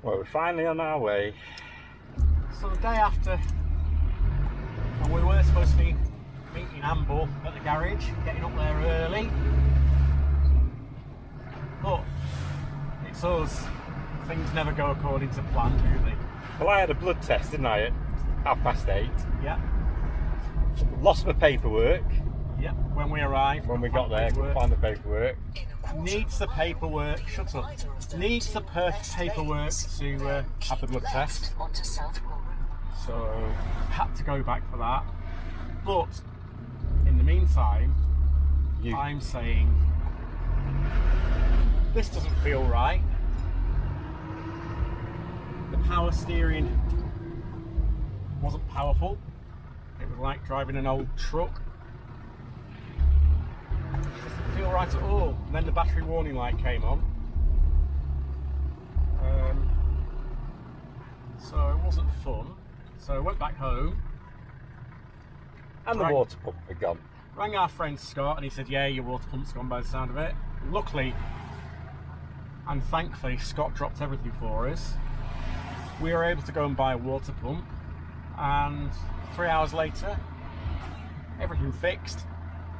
Well, we're finally on our way. So the day after, when we were supposed to be meeting Amble at the garage, getting up there early, but it's us. Things never go according to plan, do they? Well, I had a blood test, didn't I, at 8:30. Yeah. Lost my paperwork. Yeah. When we arrived. When we got there, couldn't find the paperwork. Needs the paperwork. Shut up. Needs the paperwork to have the blood test. So had to go back for that. But in the meantime, I'm saying this doesn't feel right. The power steering wasn't powerful. It was like driving an old truck. It doesn't feel right at all. And then the battery warning light came on. So it wasn't fun. So I went back home. And the water pump had gone. Rang our friend Scott and he said, yeah, your water pump's gone by the sound of it. Luckily and thankfully, Scott dropped everything for us. We were able to go and buy a water pump, and 3 hours later, everything fixed,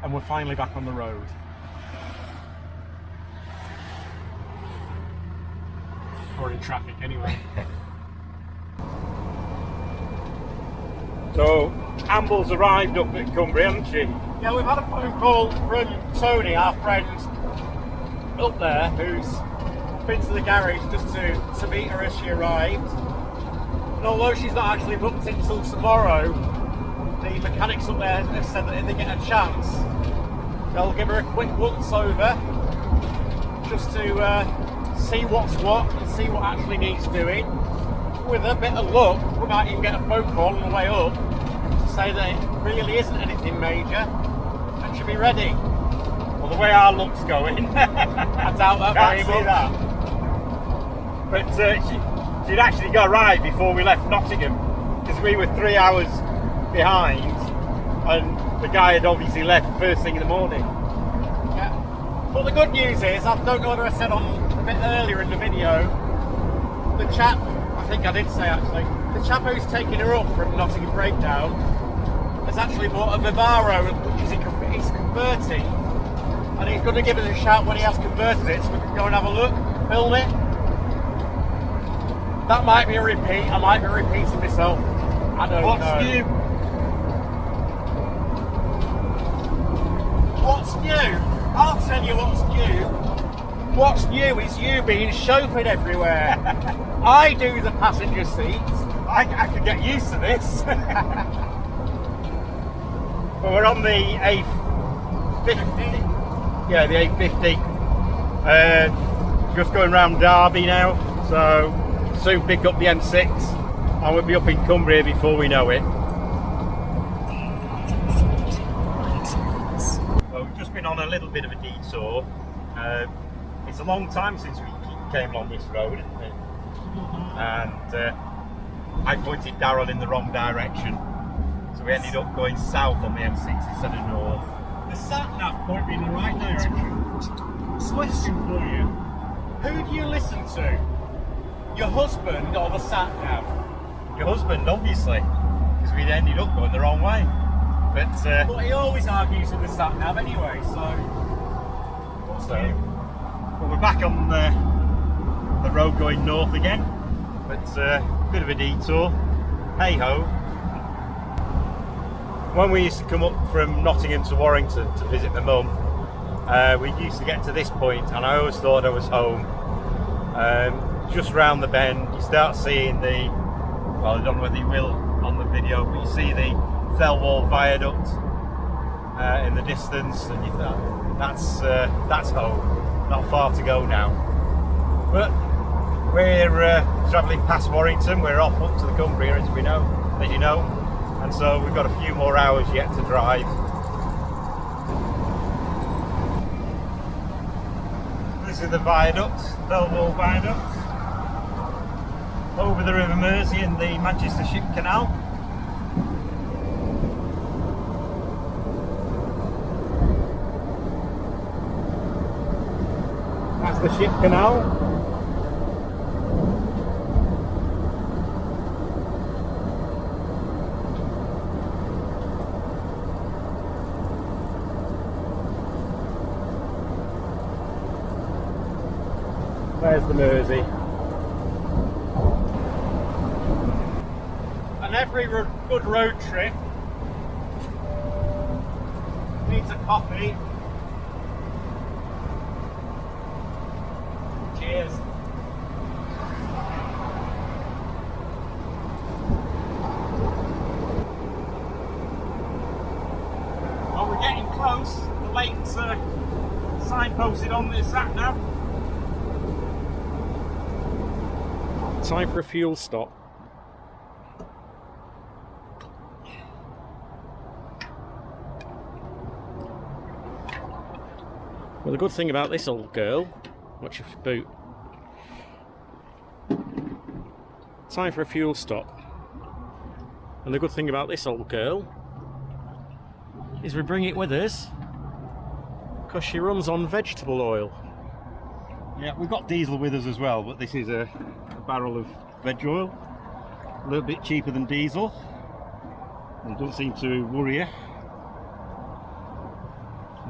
and we're finally back on the road. Or in traffic, anyway. So, Amble's arrived up at Cumbria, hasn't she? Yeah, we've had a phone call from Tony, our friend up there, who's been to the garage just to meet her as she arrived. And although she's not actually booked in until tomorrow, the mechanics up there have said that if they get a chance, they'll give her a quick once over just to see what's what and see what actually needs doing. With a bit of luck, we might even get a phone call on the way up to say that it really isn't anything major and she'll be ready. Well, the way our luck's going, I doubt that very much. That. But she'd actually got a ride before we left Nottingham, because we were 3 hours behind and the guy had obviously left first thing in the morning. Yeah. But the good news is, I don't know whether I said on a bit earlier in the video, the chap, I think I did say actually, the chap who's taking her up from Nottingham Breakdown has actually bought a Vivaro, which he's converting, and he's going to give us a shout when he has converted it so we can go and have a look, film it. That might be a repeat, I might be repeating myself. I don't know. What's new? What's new? I'll tell you what's new. What's new is you being chauffeured everywhere. I do the passenger seat. I could get used to this. Well, we're on the A50. Yeah, the A50. Just going round Derby now, so soon pick up the M6 and we'll be up in Cumbria before we know it. Well, we've just been on a little bit of a detour. It's a long time since we came along this road, isn't it? And I pointed Darryl in the wrong direction, so we ended up going south on the M6 instead of north. The sat-nav point me in the right direction. Question for you. Who do you listen to? Your husband or the sat-nav? Your husband, obviously, because we'd ended up going the wrong way. But he always argues with the sat-nav anyway, so... Well, we're back on the road going north again, but a bit of a detour. Hey ho. When we used to come up from Nottingham to Warrington to visit my mum, we used to get to this point and I always thought I was home. Just round the bend, you start seeing the, well, I don't know whether you will on the video, but you see the Thelwall Viaduct in the distance, and you thought, that's home. Not far to go now. But we're travelling past Warrington, we're off up to the Cumbria as you know, and so we've got a few more hours yet to drive. This is the viaduct, Thelwall Viaduct, over the River Mersey and the Manchester Ship Canal. That's the Ship Canal. there's the Mersey. And every good road trip needs a coffee. Cheers. Well, we're getting close. The lake's signposted on this sat nav. Time for a fuel stop. Well, the good thing about this old girl, watch your boot. Time for a fuel stop. And the good thing about this old girl is we bring it with us because she runs on vegetable oil. Yeah, we've got diesel with us as well, but this is a barrel of veg oil. A little bit cheaper than diesel. And it doesn't seem to worry you.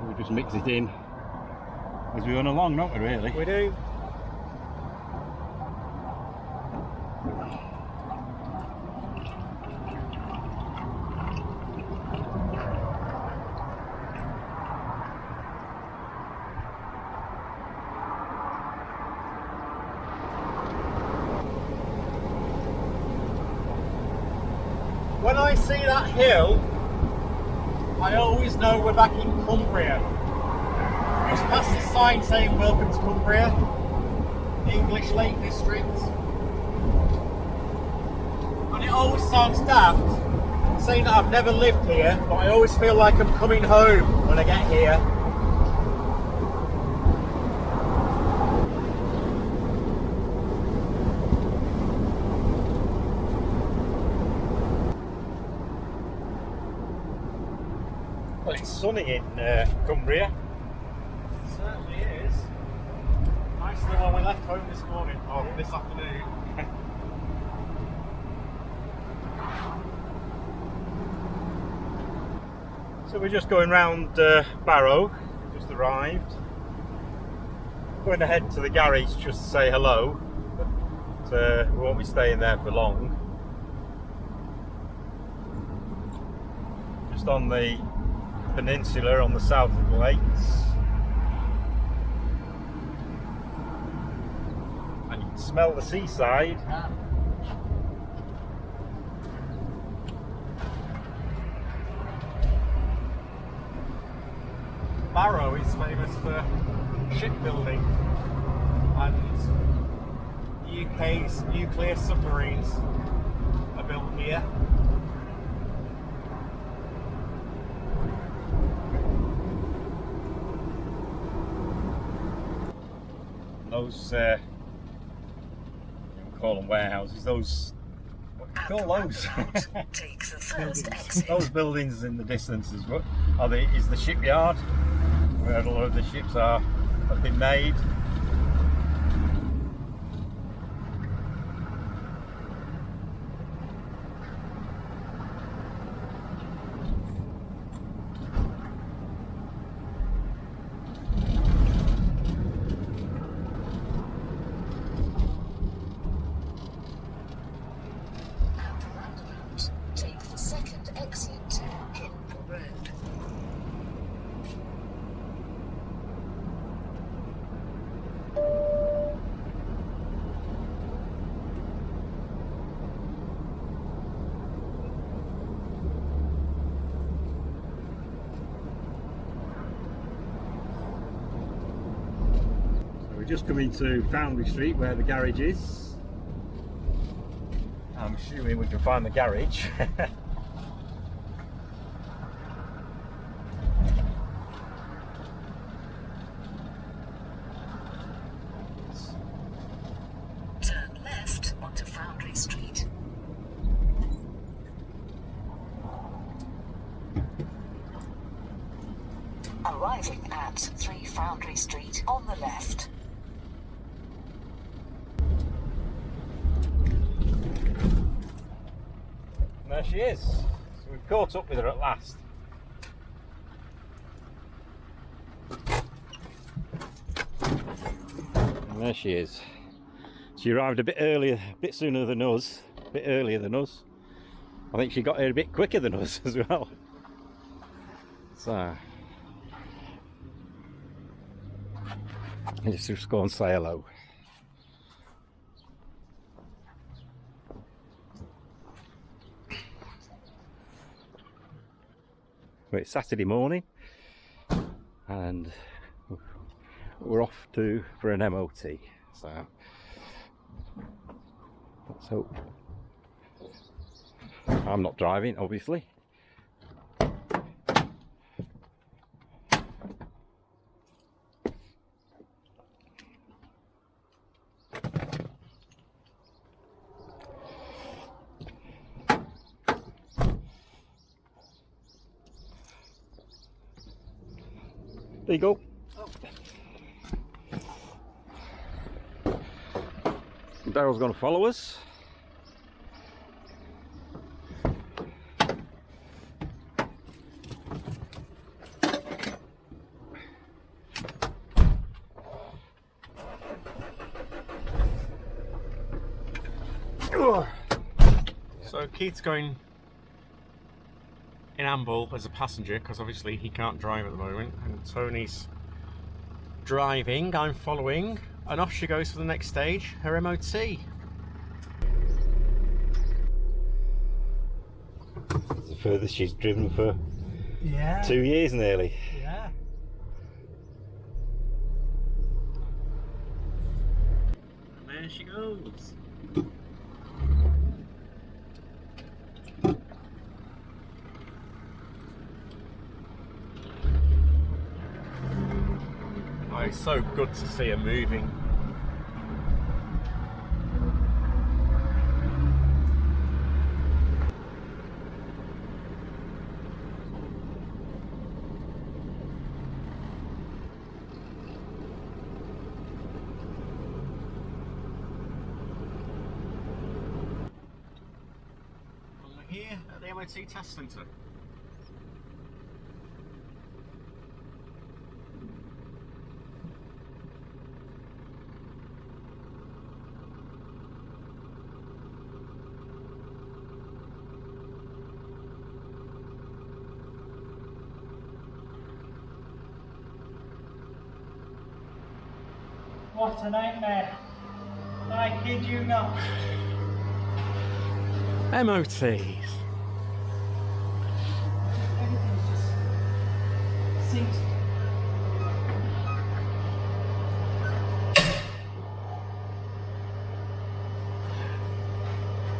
We just mix it in as we run along, don't we, really? We do. When I see that hill, I always know we're back in Cumbria. Just past the sign saying welcome to Cumbria, English Lake District. And it always sounds daft saying that I've never lived here, but I always feel like I'm coming home when I get here. Well, it's sunny in Cumbria. It certainly is. Nicer than when we left home this morning, or this afternoon. So we're just going round Barrow, just arrived. Going ahead to the garage just to say hello, but we won't be staying there for long. Just on the peninsula on the south of the lakes. And you can smell the seaside. Barrow is famous for shipbuilding, and the UK's nuclear submarines are built here. Those, you can call them warehouses, those, what do you call those? Take the first exit. Those buildings in the distance is the shipyard, where a lot of the ships have been made. Take the second exit, Hinton Road. So we're just coming to Foundry Street where the garage is. I'm assuming we can find the garage. Turn left onto Foundry Street. Arriving at 3 Foundry Street on the left. And there she is. So we've caught up with her at last. And there she is. She arrived a bit earlier, a bit sooner than us, a bit earlier than us. I think she got here a bit quicker than us as well. So, let's just go and say hello. Well, it's Saturday morning and we're off for an MOT, so let's hope. I'm not driving, obviously. There you go. Daryl's going to follow us. So Keith's going in amble as a passenger because obviously he can't drive at the moment, and Tony's driving, I'm following, and off she goes for the next stage, her MOT. It's the furthest she's driven for 2 years nearly. Yeah. And there she goes. Oh, it's so good to see her moving. And we're here at the MOT test centre. What a nightmare. I kid you not. MOTs. Everything just seems.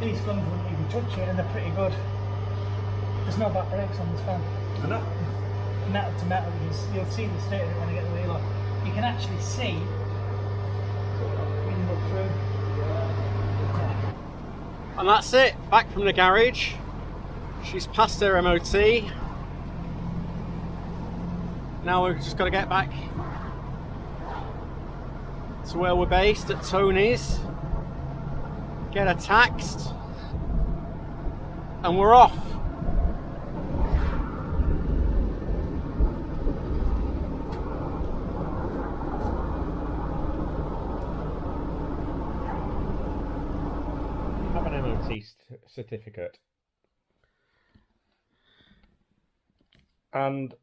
These guns wouldn't even touch it, and they're pretty good. There's no back brakes on this van. No. Metal to metal, you'll see the state of it when I get the wheel off. You can actually see when you look through. And that's it, back from the garage. She's passed her MOT. Now we've just got to get back to where we're based at Tony's, get her taxed, and we're off. Have an MOT certificate. And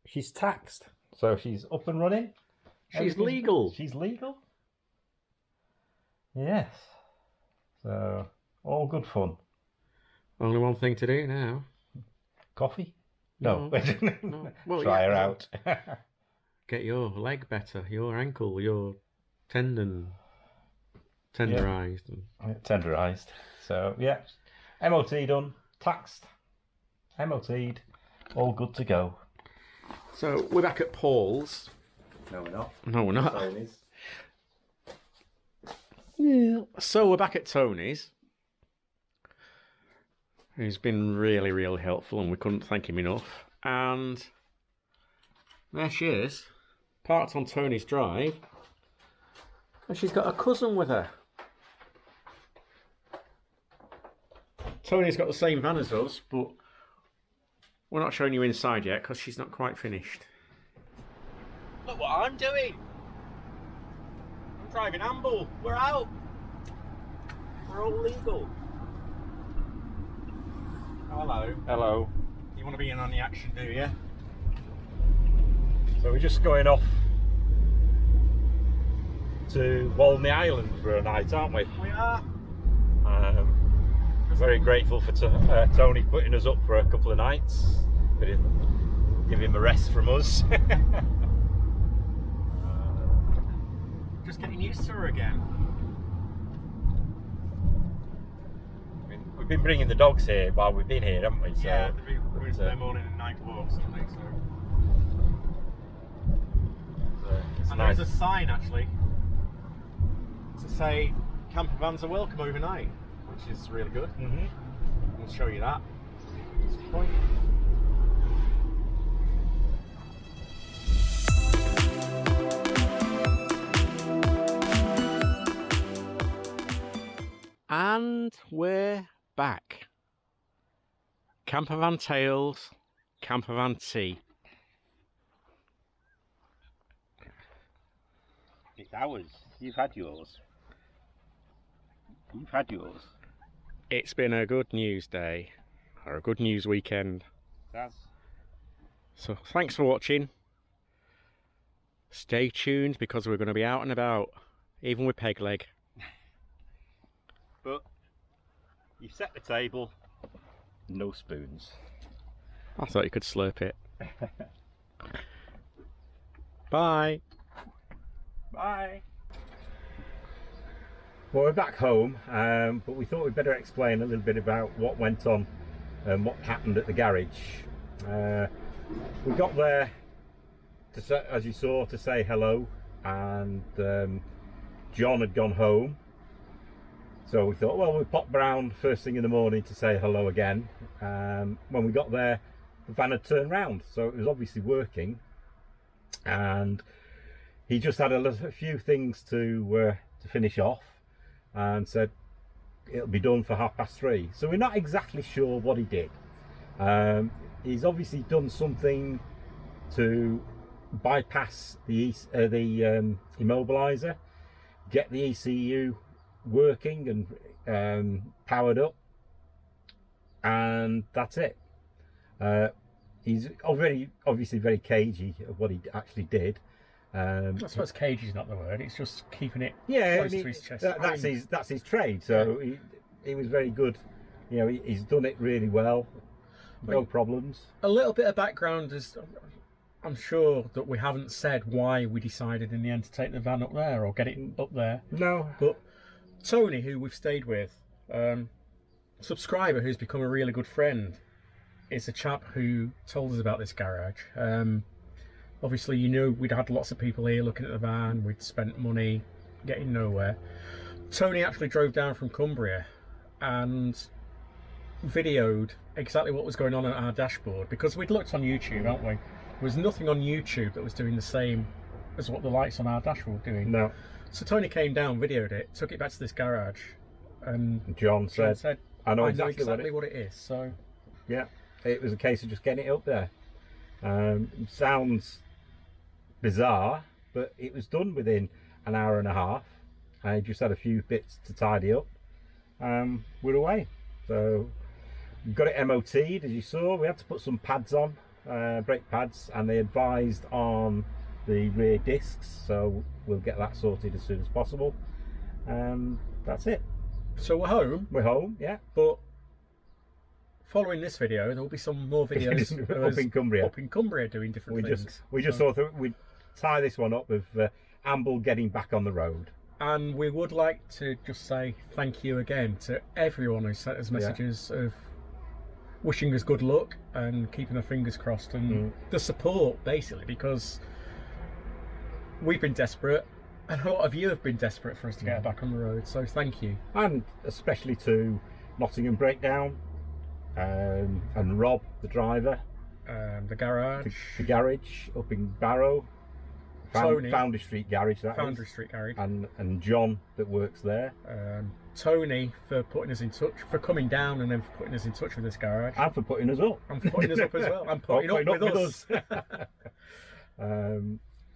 she's taxed, so she's up and running. She's legal. She's legal. Yes. So all good fun. Only one thing to do now. Coffee? No. No. Well, Try her yeah. out. Get your leg better, your ankle, your tendon tenderised. Tenderised. So yeah, MOT done, taxed, MOT'd, all good to go. So we're back at Paul's. No, we're not. No, we're not. Tony's. Yeah. So we're back at Tony's. He's been really, really helpful, and we couldn't thank him enough. And there she is, parked on Tony's drive, and she's got a cousin with her. Tony's got the same van as us, but we're not showing you inside yet because she's not quite finished. Look what I'm doing! I'm driving amble. We're out. We're all legal. Oh, hello. Hello. You want to be in on the action, do you? So we're just going off to Walney Island for a night, aren't we? We are. Very grateful for Tony putting us up for a couple of nights. Give him a rest from us. Just getting used to her again. We've been bringing the dogs here while we've been here, haven't we? So, Yeah, they're going for their morning and night walks, I think so. It's And nice. there's a sign actually to say campervans are welcome overnight, which is really good. We'll show you that. Just point. And we're back. Campervan Tales, Campervan Tea. It's ours. You've had yours. You've had yours. It's been a good news day, or a good news weekend. That's So thanks for watching. Stay tuned because we're going to be out and about, even with peg leg. But you've set the table. No spoons. I thought you could slurp it. Bye. Bye. Well, we're back home, but we thought we'd better explain a little bit about what went on and what happened at the garage. We got there, as you saw, to say hello, and John had gone home. So we thought, well, we'll pop round first thing in the morning to say hello again. When we got there, the van had turned round, so it was obviously working. And he just had a few things to finish off, and said it'll be done for 3:30. So we're not exactly sure what he did. He's obviously done something to bypass the immobilizer, get the ECU working and powered up, and that's it. He's obviously very cagey of what he actually did. I suppose cagey is not the word, it's just keeping it Yeah, close to his chest. that's his trade. So he was very good. You know, he's done it really well. No problems. A little bit of background is, I'm sure that we haven't said why we decided in the end to take the van up there or get it up there. No, But Tony, who we've stayed with, subscriber who's become a really good friend, is a chap who told us about this garage. Obviously, you know, we'd had lots of people here looking at the van, we'd spent money getting nowhere. Tony actually drove down from Cumbria and videoed exactly what was going on our dashboard, because we'd looked on YouTube, hadn't we? There was nothing on YouTube that was doing the same as what the lights on our dashboard were doing. no. So Tony came down, videoed it, took it back to this garage, and John said, I know exactly exactly what it is. So yeah, it was a case of just getting it up there. Sounds bizarre, but it was done within an hour and a half. I just had a few bits to tidy up. We're away. So we got it MOT'd, as you saw. We had to put some pads on, brake pads, and they advised on the rear discs, so we'll get that sorted as soon as possible. That's it. we're home, We're home, yeah. but following this video, there will be some more videos of Up us in Cumbria. up in Cumbria doing different things. We just thought that we'd tie this one up with Amble getting back on the road. And we would like to just say thank you again to everyone who sent us messages of wishing us good luck and keeping their fingers crossed, and the support, basically, because we've been desperate and a lot of you have been desperate for us to get back on the road, so thank you. And especially to Nottingham Breakdown, and Rob, the driver, The garage, the garage up in Barrow, Tony, Foundry Street Garage, that Foundry is. Street Garage, and John that works there, Tony for putting us in touch, for coming down and then for putting us in touch with this garage, and for putting us up. and for putting us up as well, and putting up with us.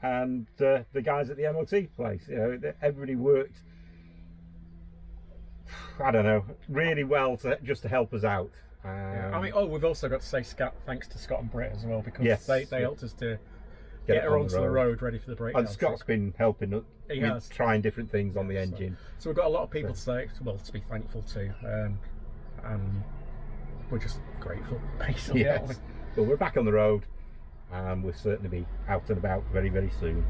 and the guys at the MOT place. You know, everybody worked, I don't know, really well just to help us out. I mean, we've also got to say thanks to Scott and Britt as well, because yes, they helped us to get her onto the road ready for the breakdown. And Scott's been helping us with trying different things on the engine. So we've got a lot of people to be thankful to, and we're just grateful, basically. Yes. But we're back on the road, and we'll certainly be out and about very, very soon.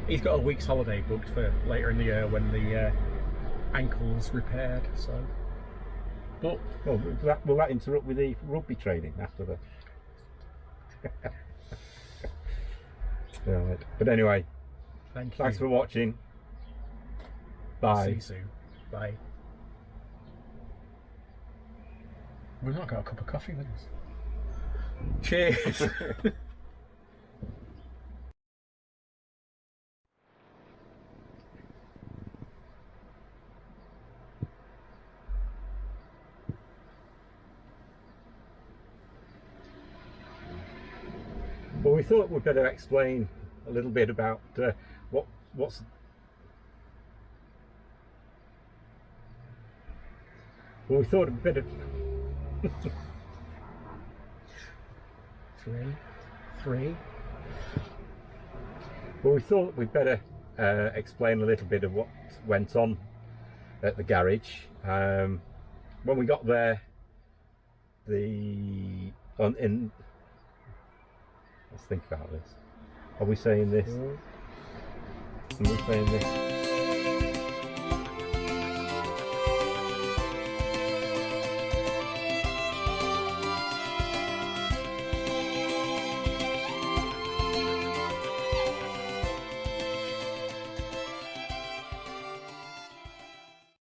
He's got a week's holiday booked for later in the year when the ankle's repaired. So, but will that interrupt with the rugby training after the? Right. But anyway, thanks for watching. Bye. See you soon. Bye. We've not got a cup of coffee with us. Cheers. Well, we thought we'd better explain a little bit about what's. Well, we thought a bit of. Three. Well, we thought we'd better explain a little bit of what went on at the garage. When we got there, let's think about this. Are we saying this? Are we saying this?